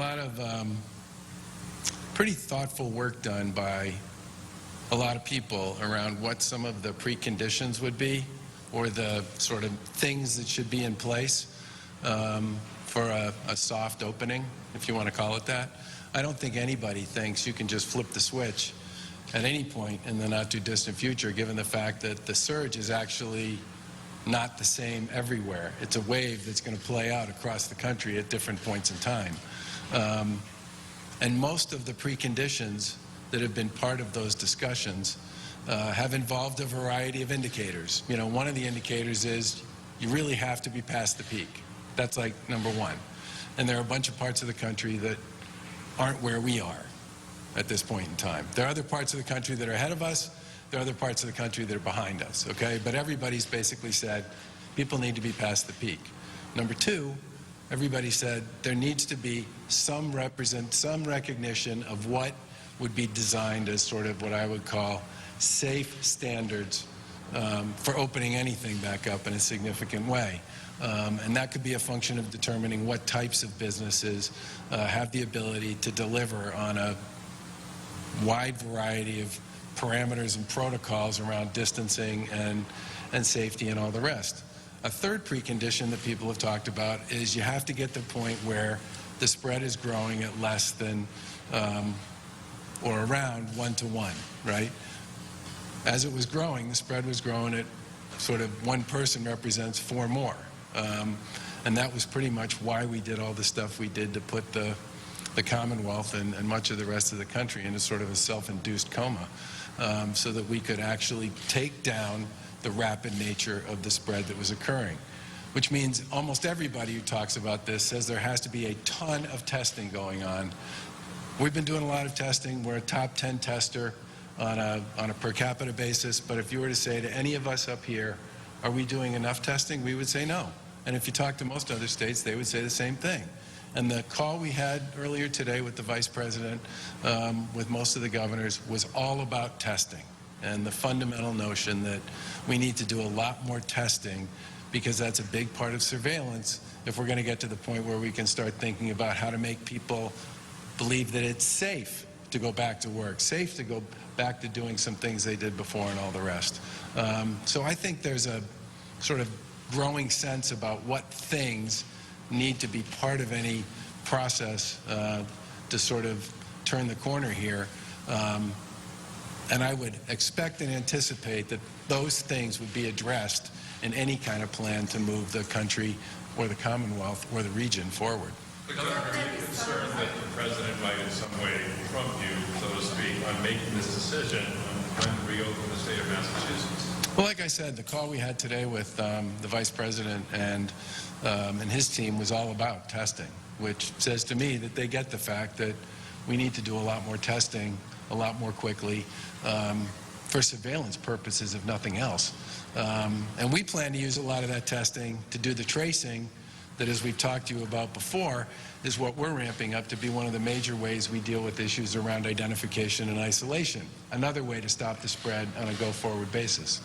lot of pretty thoughtful work done by a lot of people around what some of the preconditions would be, or the sort of things that should be in place for a soft opening, if you want to call it that. I don't think anybody thinks you can just flip the switch at any point in the not too distant future, given the fact that the surge is actually not the same everywhere. It's a wave that's going to play out across the country at different points in time. And most of the preconditions that have been part of those discussions have involved a variety of indicators. You know, one of the indicators is you really have to be past the peak. That's like number one. And there are a bunch of parts of the country that aren't where we are at this point in time. There are other parts of the country that are ahead of us. There are other parts of the country that are behind us, okay? But everybody's basically said people need to be past the peak. Number two, everybody said there needs to be some recognition of what would be designed as sort of what I would call safe standards for opening anything back up in a significant way. And that could be a function of determining what types of businesses have the ability to deliver on a wide variety of parameters and protocols around distancing and safety and all the rest. A third precondition that people have talked about is you have to get to the point where the spread is growing at less than or around 1 to 1, right? As it was growing, the spread was growing at sort of one person represents 4 more. And that was pretty much why we did all the stuff we did to put the Commonwealth and much of the rest of the country into sort of a self-induced coma, so that we could actually take down the rapid nature of the spread that was occurring. Which means almost everybody who talks about this says there has to be a ton of testing going on. We've been doing a lot of testing. We're a top 10 tester on a per capita basis, but if you were to say to any of us up here, are we doing enough testing? We would say no. And if you talk to most other states, they would say the same thing. And the call we had earlier today with the Vice President, with most of the governors, was all about testing and the fundamental notion that we need to do a lot more testing, because that's a big part of surveillance if we're going to get to the point where we can start thinking about how to make people believe that it's safe to go back to work, safe to go back to doing some things they did before and all the rest. So I think there's a sort of growing sense about what things need to be part of any process to sort of turn the corner here. And I would expect and anticipate that those things would be addressed in any kind of plan to move the country or the Commonwealth or the region forward. But Governor, are you concerned that the President might in some way trump you, so to speak, on making this decision on when to reopen the state of Massachusetts? Well, like I said, the call we had today with the Vice President and his team was all about testing, which says to me that they get the fact that we need to do a lot more testing, a lot more quickly, for surveillance purposes, if nothing else. And we plan to use a lot of that testing to do the tracing that, as we've talked to you about before, is what we're ramping up to be one of the major ways we deal with issues around identification and isolation, another way to stop the spread on a go-forward basis.